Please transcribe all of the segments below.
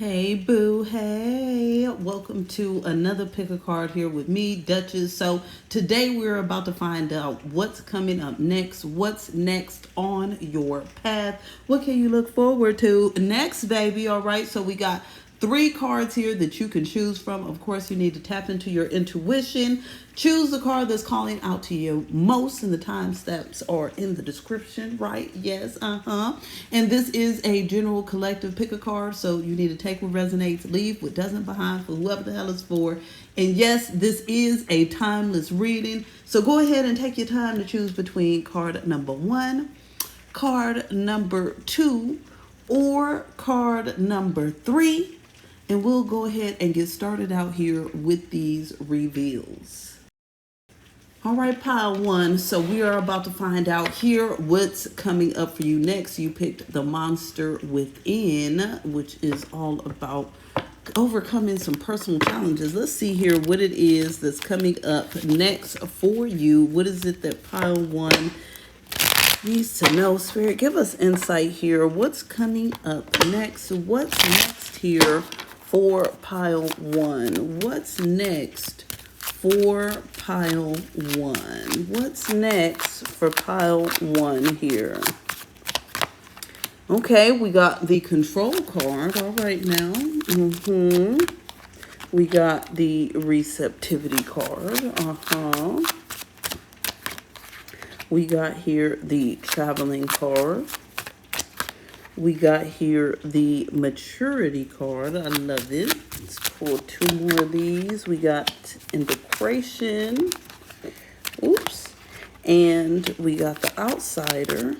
Hey boo, hey, welcome to another pick a card here with me, Duchess. So today we're about to find out what's coming up next, what's next on your path, what can you look forward to next, baby. All right, so we got 3 cards here that you can choose from. Of course, you need to tap into your intuition. Choose the card that's calling out to you most, and the time steps are in the description, right? Yes, And this is a general collective pick a card, so you need to take what resonates, leave what doesn't behind for whoever the hell it's for. And yes, this is a timeless reading, so go ahead and take your time to choose between card number 1, card number 2, or card number 3. And we'll go ahead and get started out here with these reveals. All right, pile 1. So we are about to find out here what's coming up for you next. You picked the Monster Within, which is all about overcoming some personal challenges. Let's see here what it is that's coming up next for you. What is it that pile 1 needs to know? Spirit, give us insight here. What's coming up next? What's next here for pile 1? What's next for pile 1? What's next for pile 1 here? Okay, we got the Control card. All right now. We got the Receptivity card. We got here the Traveling card. We got here the Maturity card. I love it. Let's pull 2 more of these. We got Integration. Oops. And we got the Outsider.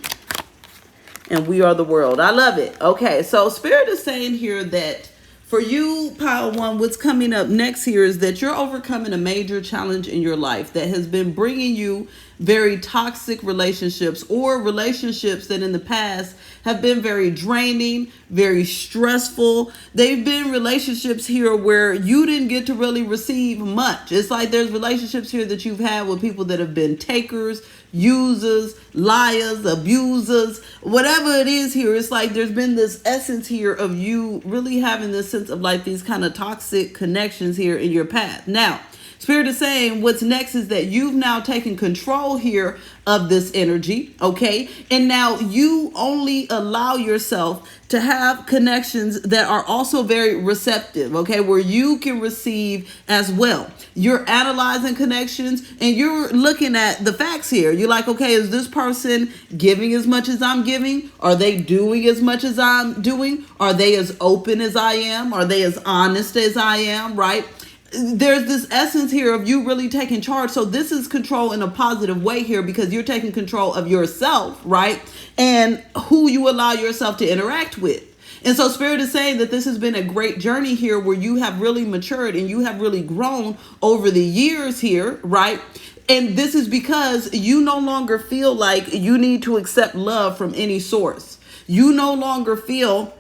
And We Are the World. I love it. Okay, so Spirit is saying here that for you, pile 1, what's coming up next here is that you're overcoming a major challenge in your life that has been bringing you very toxic relationships, or relationships that in the past have been very draining, very stressful. They've been relationships here where you didn't get to really receive much. It's like there's relationships here that you've had with people that have been takers, users, liars, abusers, whatever it is here. It's like there's been this essence here of you really having this sense of like these kind of toxic connections here in your path. Now, Spirit is saying what's next is that you've now taken control here of this energy, okay? And now you only allow yourself to have connections that are also very receptive, okay? Where you can receive as well. You're analyzing connections and you're looking at the facts here. You're like, okay, is this person giving as much as I'm giving? Are they doing as much as I'm doing? Are they as open as I am? Are they as honest as I am, right? There's this essence here of you really taking charge. So this is control in a positive way here, because you're taking control of yourself, right? And who you allow yourself to interact with. And so Spirit is saying that this has been a great journey here where you have really matured and you have really grown over the years here, right? And this is because you no longer feel like you need to accept love from any source. You no longer feel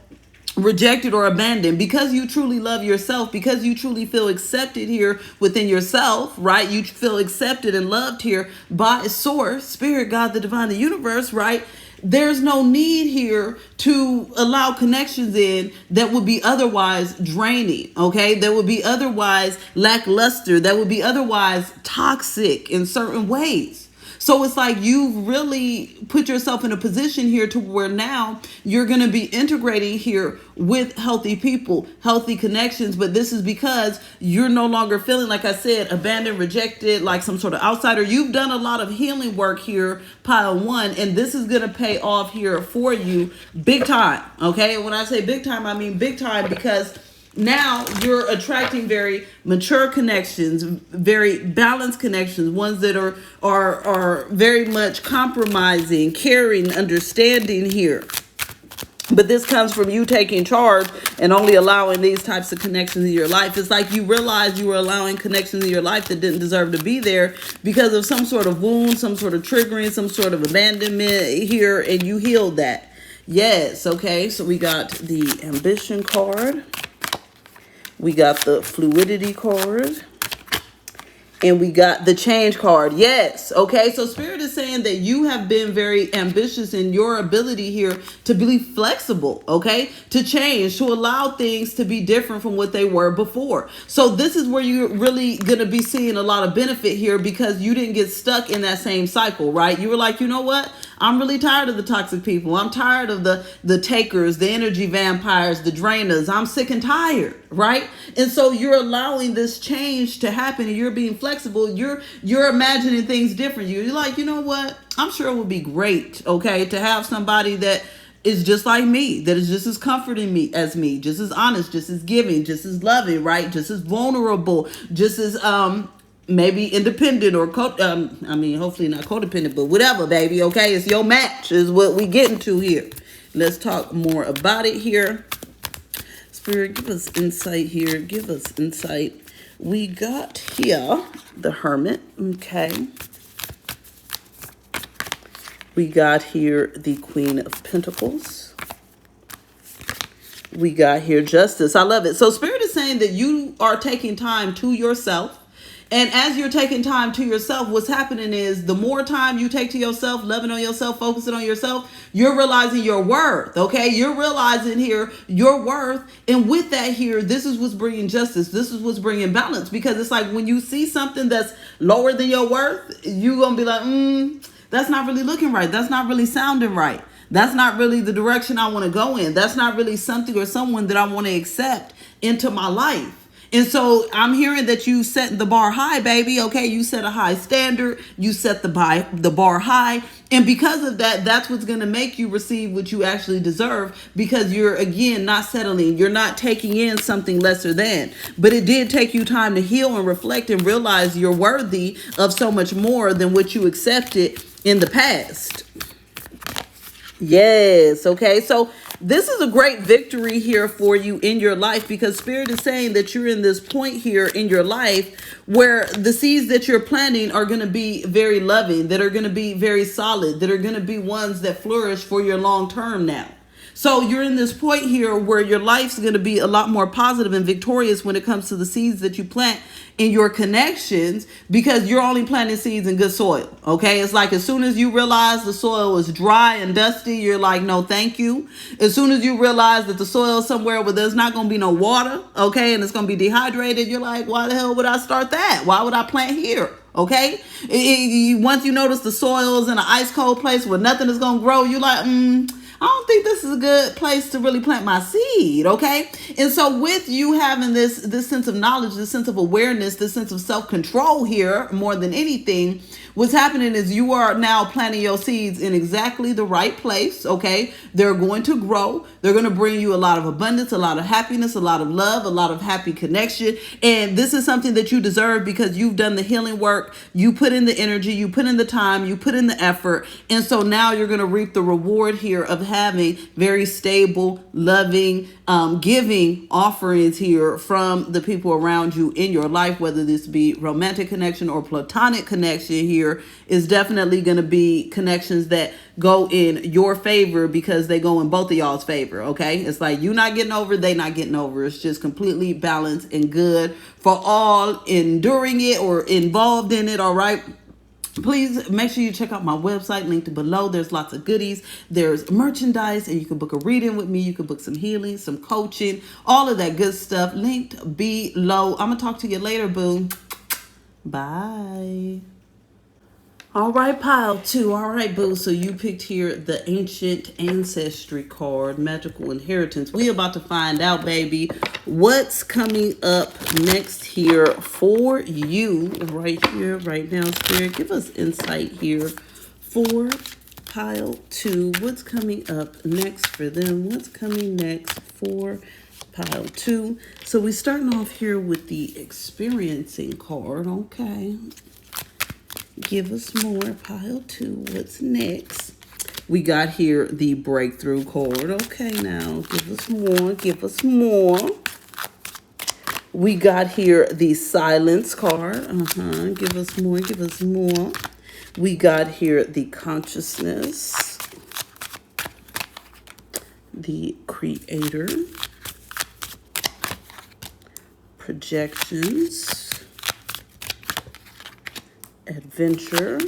rejected or abandoned, because you truly love yourself, because you truly feel accepted here within yourself, right? You feel accepted and loved here by source, Spirit, God, the divine, the universe, right? There's no need here to allow connections in that would be otherwise draining, okay? That would be otherwise lackluster, that would be otherwise toxic in certain ways. So it's like you've really put yourself in a position here to where now you're going to be integrating here with healthy people, healthy connections. But this is because you're no longer feeling, like I said, abandoned, rejected, like some sort of outsider. You've done a lot of healing work here, pile 1, and this is going to pay off here for you big time. Okay. And when I say big time, I mean big time, because now you're attracting very mature connections, very balanced connections, ones that are very much compromising, caring, understanding here. But this comes from you taking charge and only allowing these types of connections in your life. It's like you realized you were allowing connections in your life that didn't deserve to be there because of some sort of wound, some sort of triggering, some sort of abandonment here, and you healed that. Yes, okay, so we got the Ambition card. We got the Fluidity card, And we got the change card. Yes. Okay. So Spirit is saying that you have been very ambitious in your ability here to be flexible. Okay. To change, to allow things to be different from what they were before. So this is where you're really going to be seeing a lot of benefit here, because you didn't get stuck in that same cycle, right? You were like, you know what? I'm really tired of the toxic people. I'm tired of the takers, the energy vampires, the drainers. I'm sick and tired, right? And so you're allowing this change to happen, and you're being flexible. You're imagining things different. You're like, you know what? I'm sure it would be great, okay, to have somebody that is just like me, that is just as comforting me, just as honest, just as giving, just as loving, right? Just as vulnerable, just as maybe independent or hopefully not codependent, but whatever, baby. Okay, it's your match is what we getting to here. Let's talk more about it here. Spirit, give us insight here. Give us insight. We got here the Hermit. Okay. We got here the Queen of Pentacles. We got here Justice. I love it. So Spirit is saying that you are taking time to yourself. And as you're taking time to yourself, what's happening is the more time you take to yourself, loving on yourself, focusing on yourself, you're realizing your worth, okay? You're realizing here your worth. And with that here, this is what's bringing justice. This is what's bringing balance, because it's like when you see something that's lower than your worth, you're going to be like, that's not really looking right. That's not really sounding right. That's not really the direction I want to go in. That's not really something or someone that I want to accept into my life. And so I'm hearing that you set the bar high, baby. Okay, you set a high standard. You set the bar high. And because of that, that's what's going to make you receive what you actually deserve, because you're, again, not settling. You're not taking in something lesser than. But it did take you time to heal and reflect and realize you're worthy of so much more than what you accepted in the past. Yes. Okay. So this is a great victory here for you in your life, because Spirit is saying that you're in this point here in your life where the seeds that you're planting are going to be very loving, that are going to be very solid, that are going to be ones that flourish for your long term now. So you're in this point here where your life's going to be a lot more positive and victorious when it comes to the seeds that you plant in your connections, because you're only planting seeds in good soil. Okay. It's like as soon as you realize the soil is dry and dusty, you're like, no, thank you. As soon as you realize that the soil is somewhere where there's not going to be no water, okay, and it's going to be dehydrated, you're like, why the hell would I start that? Why would I plant here? Okay. Once you notice the soil's in an ice cold place where nothing is going to grow, you're like, I don't think this is a good place to really plant my seed, okay? And so with you having this sense of knowledge, this sense of awareness, this sense of self-control here, more than anything, what's happening is you are now planting your seeds in exactly the right place, okay? They're going to grow. They're going to bring you a lot of abundance, a lot of happiness, a lot of love, a lot of happy connection. And this is something that you deserve because you've done the healing work. You put in the energy, you put in the time, you put in the effort. And so now you're going to reap the reward here of having very stable, loving, giving offerings here from the people around you in your life, whether this be romantic connection or platonic connection here, is definitely going to be connections that go in your favor because they go in both of y'all's favor. Okay. It's like you not getting over, they not getting over. It's just completely balanced and good for all enduring it or involved in it. All right. Please make sure you check out my website linked below. There's lots of goodies. There's merchandise, and you can book a reading with me. You can book some healing, some coaching, all of that good stuff linked below. I'm going to talk to you later, boo. Bye. All right, pile two. All right, boo. So you picked here the Ancient Ancestry card, Magical Inheritance. We about to find out, baby, what's coming up next here for you right here, right now, Spirit. Give us insight here for pile two. What's coming up next for them? What's coming next for pile two? So we're starting off here with the Experiencing card. Okay. Give us more, pile two. What's next? We got here the Breakthrough card. Okay, now give us more. Give us more. We got here the Silence card. Give us more. Give us more. We got here the Consciousness, the Creator, Projections, adventure,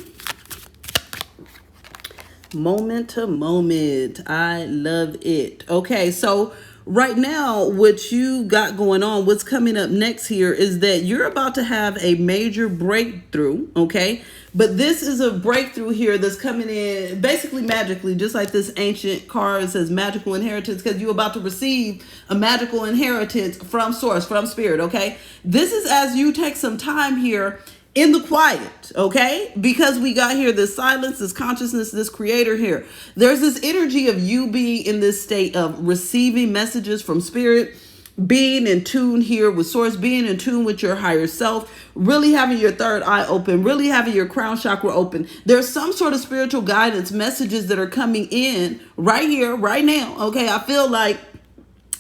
moment to moment. I love it. Okay, so right now, what you got going on, what's coming up next here is that you're about to have a major breakthrough, okay? But this is a breakthrough here that's coming in basically magically, just like this ancient card says magical inheritance, because you're about to receive a magical inheritance from source, from spirit, okay? This is as you take some time here in the quiet, okay? Because we got here this silence, this consciousness, this creator here. There's this energy of you being in this state of receiving messages from spirit, being in tune here with source, being in tune with your higher self, really having your third eye open, really having your crown chakra open. There's some sort of spiritual guidance messages that are coming in right here, right now, okay? I feel like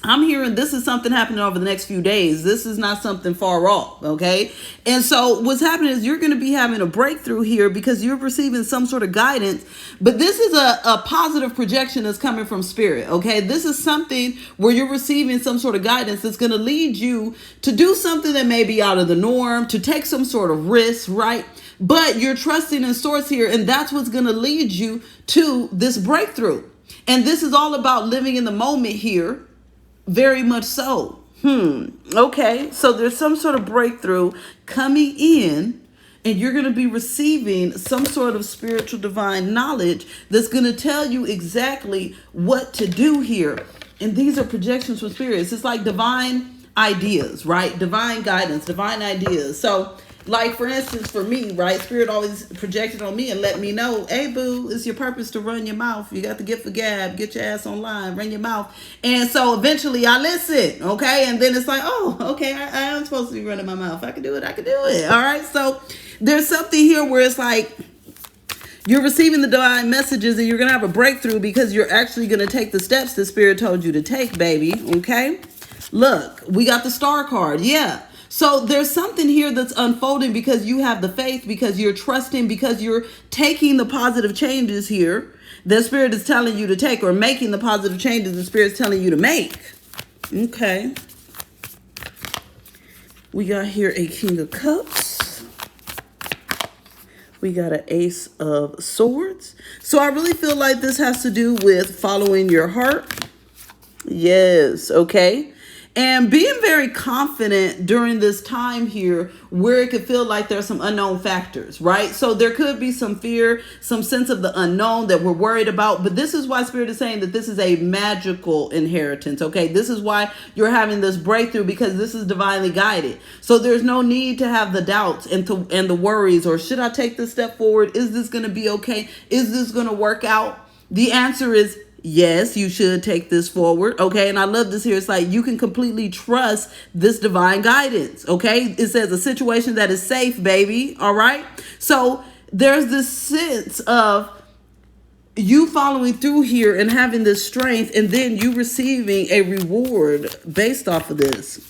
I'm hearing this is something happening over the next few days. This is not something far off, okay? And so what's happening is you're going to be having a breakthrough here because you're receiving some sort of guidance. But this is a positive projection that's coming from spirit, okay? This is something where you're receiving some sort of guidance that's going to lead you to do something that may be out of the norm, to take some sort of risk, right? But you're trusting in source here, and that's what's going to lead you to this breakthrough. And this is all about living in the moment here. Very much so. Okay. So there's some sort of breakthrough coming in, and you're going to be receiving some sort of spiritual divine knowledge that's going to tell you exactly what to do here. And these are projections from spirits. It's like divine ideas, right? Divine guidance, divine ideas. So like, for instance, for me, right, spirit always projected on me and let me know, hey, boo, it's your purpose to run your mouth. You got the gift for gab. Get your ass online, run your mouth. And so eventually I listen, okay? And then it's like, oh, okay, I am supposed to be running my mouth. I can do it. All right? So there's something here where it's like you're receiving the divine messages and you're going to have a breakthrough because you're actually going to take the steps the spirit told you to take, baby, okay? Look, we got the star card. Yeah. So there's something here that's unfolding because you have the faith, because you're trusting, because you're taking the positive changes here that spirit is telling you to take, or making the positive changes the spirit's telling you to make. Okay. We got here a King of Cups. We got an Ace of Swords. So I really feel like this has to do with following your heart. Yes. Okay. And being very confident during this time here where it could feel like there's some unknown factors, right? So there could be some fear, some sense of the unknown that we're worried about. But this is why Spirit is saying that this is a magical inheritance, okay? This is why you're having this breakthrough, because this is divinely guided. So there's no need to have the doubts and the worries, or should I take this step forward? Is this going to be okay? Is this going to work out? The answer is yes, you should take this forward, okay? And I love this here. It's like you can completely trust this divine guidance, okay? It says a situation that is safe, baby, all right? So there's this sense of you following through here and having this strength, and then you receiving a reward based off of this.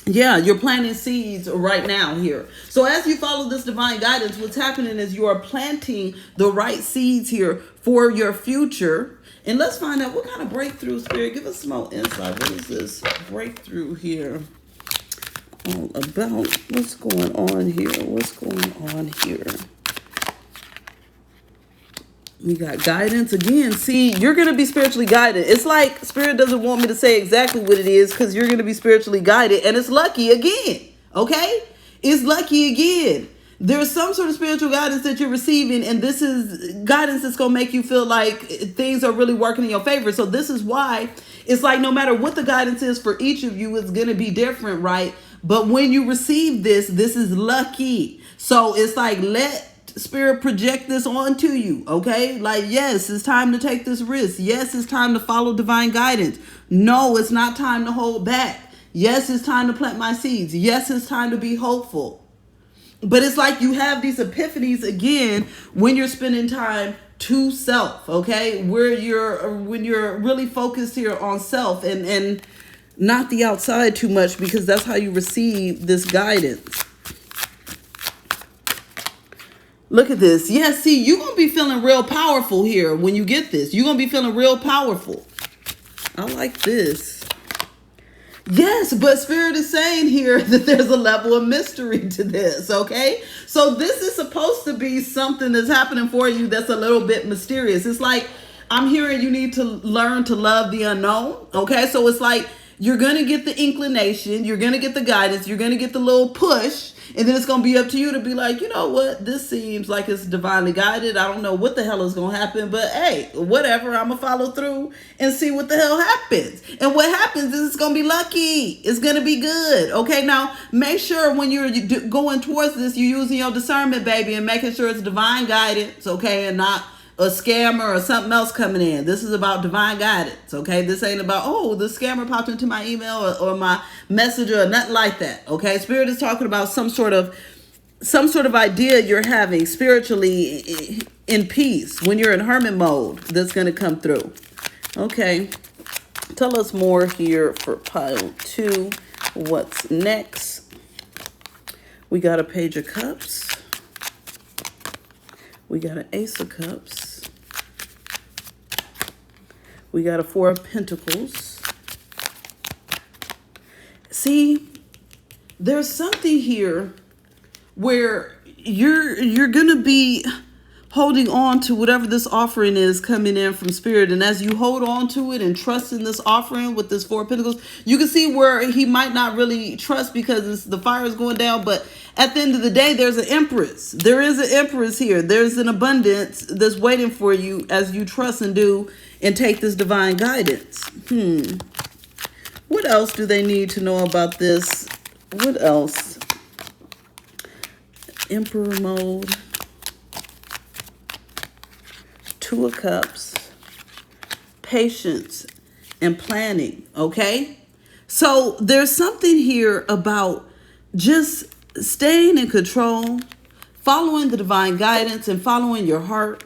Yeah, you're planting seeds right now here. So as you follow this divine guidance, what's happening is you are planting the right seeds here for your future. And let's find out what kind of breakthrough, Spirit. Give us some more insight. What is this breakthrough here all about? What's going on here? What's going on here? We got guidance again. See, you're going to be spiritually guided. It's like Spirit doesn't want me to say exactly what it is because you're going to be spiritually guided. And it's lucky again. Okay? It's lucky again. There's some sort of spiritual guidance that you're receiving, and this is guidance that's going to make you feel like things are really working in your favor. So this is why it's like no matter what the guidance is for each of you, it's going to be different, right? But when you receive this, this is lucky. So it's like let Spirit project this onto you, okay? Like, yes, it's time to take this risk. Yes, it's time to follow divine guidance. No, it's not time to hold back. Yes, it's time to plant my seeds. Yes, it's time to be hopeful. But it's like you have these epiphanies again when you're spending time to self, okay? When you're really focused here on self and not the outside too much, because that's how you receive this guidance. Look at this. Yeah, see, you're going to be feeling real powerful here when you get this. You're going to be feeling real powerful. I like this. Yes, but Spirit is saying here that there's a level of mystery to this, okay? So this is supposed to be something that's happening for you that's a little bit mysterious. It's like I'm hearing you need to learn to love the unknown, okay? So it's like you're going to get the inclination, you're going to get the guidance, you're going to get the little push, and then it's going to be up to you to be like, you know what, this seems like it's divinely guided. I don't know what the hell is going to happen, but hey, whatever, I'm going to follow through and see what the hell happens. And what happens is it's going to be lucky. It's going to be good. Okay, now make sure when you're going towards this, you're using your discernment, baby, and making sure it's divine guidance, okay, and not a scammer or something else coming in. This is about divine guidance, okay? This ain't about, oh, the scammer popped into my email or my messenger or nothing like that, okay? Spirit is talking about some sort of idea you're having spiritually in peace when you're in hermit mode that's going to come through. Okay, tell us more here for pile 2. What's next? We got a Page of Cups. We got an Ace of Cups. We got a Four of Pentacles. See, there's something here where you're going to be holding on to whatever this offering is coming in from Spirit. And as you hold on to it and trust in this offering with this Four of Pentacles, you can see where he might not really trust because the fire is going down. But at the end of the day, there's an Empress. There is an Empress here. There's an abundance that's waiting for you as you trust and do and take this divine guidance. What else do they need to know about this? What else? Emperor mode. Two of Cups. Patience and planning, okay? So there's something here about just staying in control, following the divine guidance and following your heart,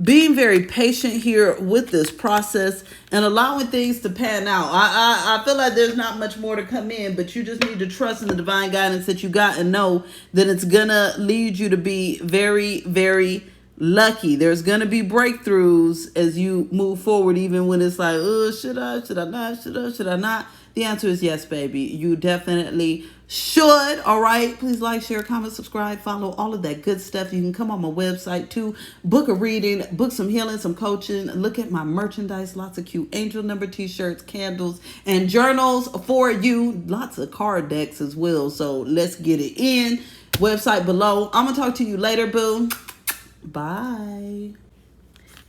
being very patient here with this process and allowing things to pan out. I feel like there's not much more to come in, but you just need to trust in the divine guidance that you got and know that it's gonna lead you to be very, very lucky. There's gonna be breakthroughs as you move forward, even when it's like, oh, should I not? The answer is yes, baby. You definitely should. All right. Please like, share, comment, subscribe, follow, all of that good stuff. You can come on my website too, book a reading, book some healing, some coaching, look at my merchandise, lots of cute angel number t-shirts, candles, and journals for you. Lots of card decks as well. So let's get it in. Website below. I'm going to talk to you later, boo. Bye.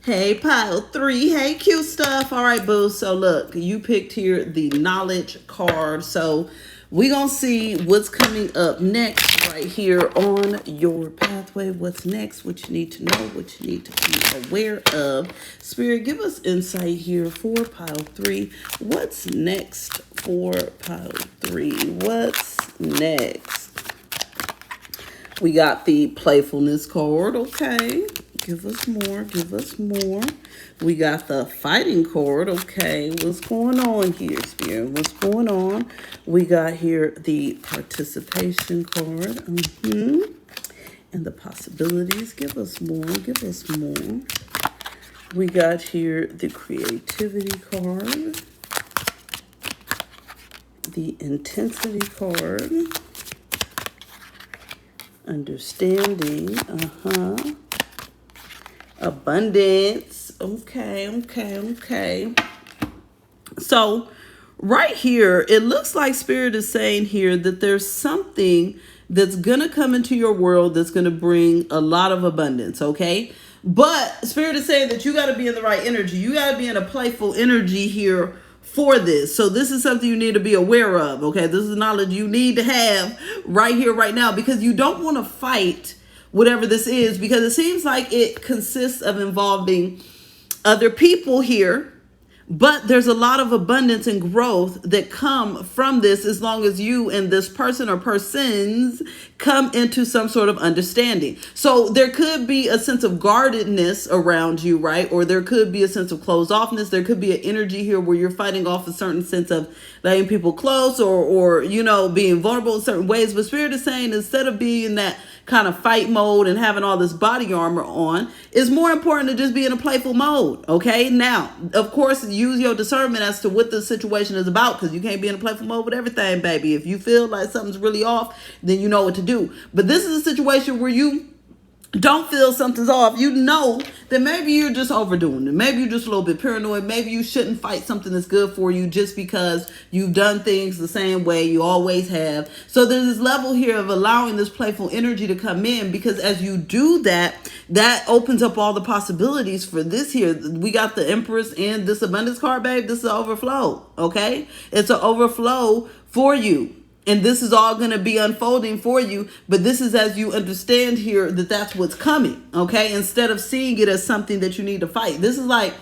Hey, pile 3. Hey, cute stuff. All right, boo. So look, you picked here the knowledge card. So we're going to see what's coming up next right here on your pathway. What's next, what you need to know, what you need to be aware of. Spirit, give us insight here for pile 3. What's next for pile 3? What's next? We got the playfulness card. Okay. Give us more. Give us more. We got the fighting card. Okay. What's going on here, Spirit? What's going on? We got here the participation card. And the possibilities. Give us more. Give us more. We got here the creativity card. The intensity card. Understanding, abundance. Okay. So right here, it looks like Spirit is saying here that there's something that's going to come into your world that's going to bring a lot of abundance, okay? But Spirit is saying that you got to be in the right energy. You got to be in a playful energy here for this. So this is something you need to be aware of, okay? This is knowledge you need to have right here, right now, because you don't want to fight whatever this is, because it seems like it consists of involving other people here. But there's a lot of abundance and growth that come from this as long as you and this person or persons come into some sort of understanding. So there could be a sense of guardedness around you, right? Or there could be a sense of closed offness. There could be an energy here where you're fighting off a certain sense of letting people close or you know, being vulnerable in certain ways. But Spirit is saying instead of being that kind of fight mode and having all this body armor on. It's more important to just be in a playful mode, okay? Now, of course, use your discernment as to what the situation is about, because you can't be in a playful mode with everything, baby. If you feel like something's really off, then you know what to do. But this is a situation where you don't feel something's off. You know that maybe you're just overdoing it. Maybe you're just a little bit paranoid. Maybe you shouldn't fight something that's good for you just because you've done things the same way you always have. So there's this level here of allowing this playful energy to come in, because as you do that, that opens up all the possibilities for this here. We got the Empress and this abundance card, babe. This is an overflow, okay? It's an overflow for you. And this is all going to be unfolding for you. But this is as you understand here that that's what's coming. Okay. Instead of seeing it as something that you need to fight. This is like,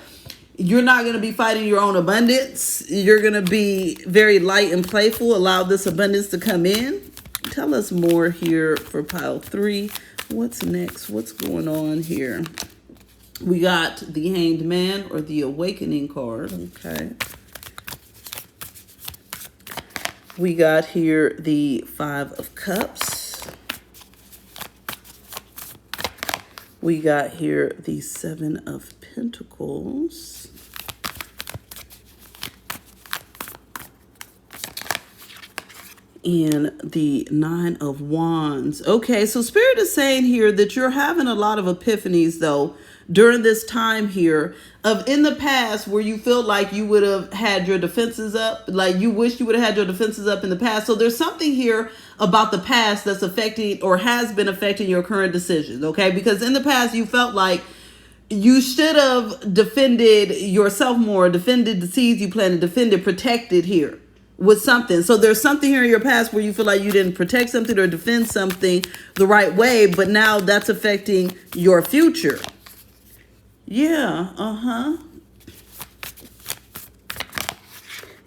you're not going to be fighting your own abundance. You're going to be very light and playful. Allow this abundance to come in. Tell us more here for pile 3. What's next? What's going on here? We got the Hanged Man or the Awakening card. Okay. We got here the 5 of Cups. We got here the 7 of Pentacles. And the 9 of Wands. Okay, so Spirit is saying here that you're having a lot of epiphanies, though, during this time here of in the past where you feel like you would have had your defenses up, like you wish you would have had your defenses up in the past. So there's something here about the past that's affecting or has been affecting your current decisions, okay? Because in the past you felt like you should have defended yourself more, defended the seeds you planted, defended, protected here with something. So there's something here in your past where you feel like you didn't protect something or defend something the right way, but now that's affecting your future. Yeah,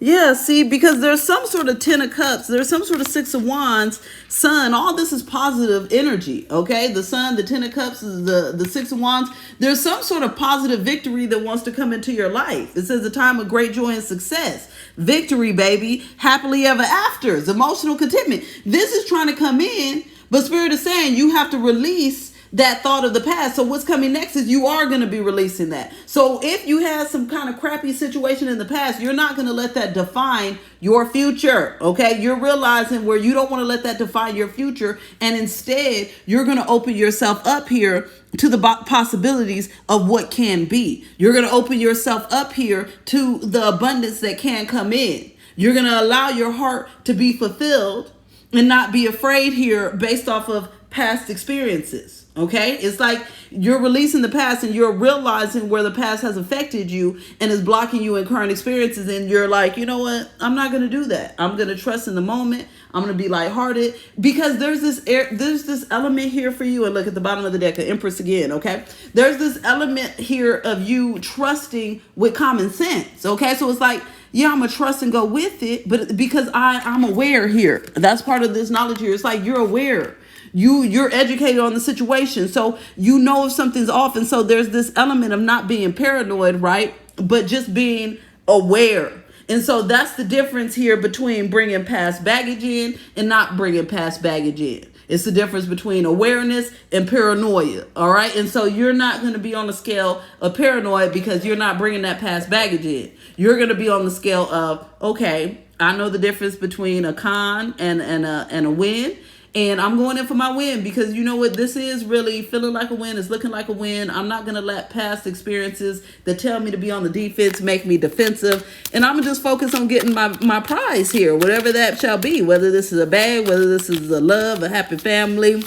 Yeah, see, because there's some sort of 10 of Cups, there's some sort of 6 of Wands, Sun, all this is positive energy, okay? The Sun, the 10 of Cups, the 6 of Wands, there's some sort of positive victory that wants to come into your life. It says a time of great joy and success. Victory, baby, happily ever afters, emotional contentment. This is trying to come in, but Spirit is saying you have to release that thought of the past. So what's coming next is you are going to be releasing that. So if you had some kind of crappy situation in the past, you're not going to let that define your future. Okay. You're realizing where you don't want to let that define your future. And instead, you're going to open yourself up here to the possibilities of what can be. You're going to open yourself up here to the abundance that can come in. You're going to allow your heart to be fulfilled and not be afraid here based off of past experiences. Okay, it's like you're releasing the past and you're realizing where the past has affected you and is blocking you in current experiences. And you're like, you know what? I'm not going to do that. I'm going to trust in the moment. I'm going to be lighthearted because there's this element here for you. And look at the bottom of the deck, the Empress again. Okay, there's this element here of you trusting with common sense. Okay, so it's like, yeah, I'm going to trust and go with it. But because I'm aware here, that's part of this knowledge here. It's like you're aware. You're educated on the situation, so you know if something's off. And so there's this element of not being paranoid, right? But just being aware. And so that's the difference here between bringing past baggage in and not bringing past baggage in. It's the difference between awareness and paranoia, all right? And so you're not going to be on the scale of paranoid because you're not bringing that past baggage in. You're going to be on the scale of, okay, I know the difference between a con and a win. And I'm going in for my win because you know what? This is really feeling like a win. It's looking like a win. I'm not going to let past experiences that tell me to be on the defense make me defensive. And I'm going to just focus on getting my prize here, whatever that shall be, whether this is a bag, whether this is a love, a happy family,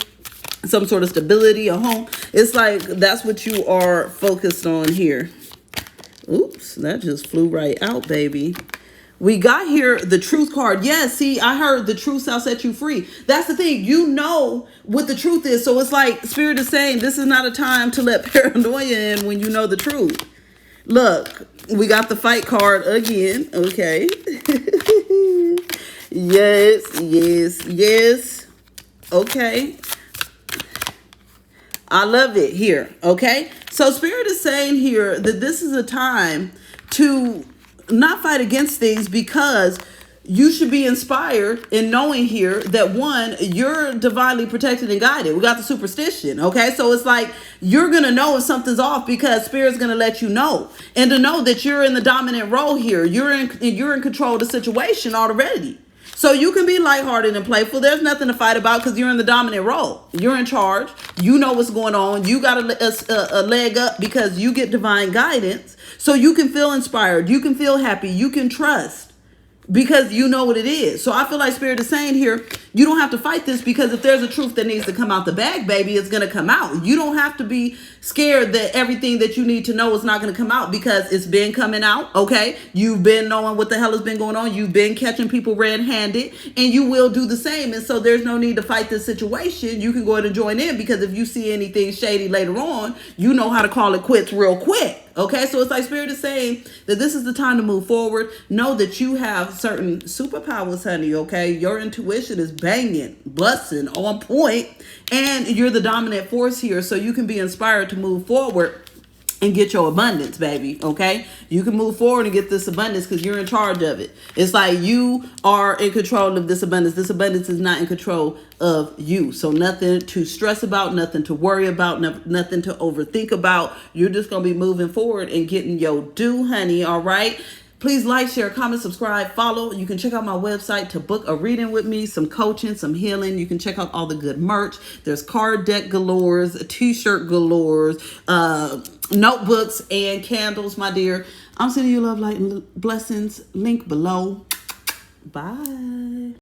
some sort of stability, a home. It's like that's what you are focused on here. Oops, that just flew right out, baby. We got here the truth card. Yes, see, I heard the truth shall set you free. That's the thing. You know what the truth is. So it's like Spirit is saying this is not a time to let paranoia in when you know the truth. Look, we got the fight card again. Okay. Yes. Okay. I love it here. Okay. So Spirit is saying here that this is a time to not fight against things because you should be inspired in knowing here that one, you're divinely protected and guided. We got the superstition, okay? So it's like you're going to know if something's off because Spirit's going to let you know. And to know that you're in the dominant role here. You're in control of the situation already. So you can be lighthearted and playful. There's nothing to fight about because you're in the dominant role. You're in charge. You know what's going on. You got a leg up because you get divine guidance. So you can feel inspired. You can feel happy. You can trust because you know what it is. So I feel like Spirit is saying here, you don't have to fight this because if there's a truth that needs to come out the bag, baby, it's going to come out. You don't have to be scared that everything that you need to know is not going to come out because it's been coming out, okay? You've been knowing what the hell has been going on. You've been catching people red-handed, and you will do the same. And so there's no need to fight this situation. You can go ahead and join in because if you see anything shady later on, you know how to call it quits real quick. Okay, so it's like Spirit is saying that this is the time to move forward. Know that you have certain superpowers, honey, okay? Your intuition is banging, busting, on point, and you're the dominant force here, so you can be inspired to move forward and get your abundance, baby, okay? You can move forward and get this abundance because you're in charge of it. It's like you are in control of this abundance. This abundance is not in control of you. So nothing to stress about, nothing to worry about, nothing to overthink about. You're just going to be moving forward and getting your due, honey, all right? Please like, share, comment, subscribe, follow. You can check out my website to book a reading with me, some coaching, some healing. You can check out all the good merch. There's card deck galores, t-shirt galores, notebooks, and candles, my dear. I'm sending you love, light, and blessings. Link below. Bye.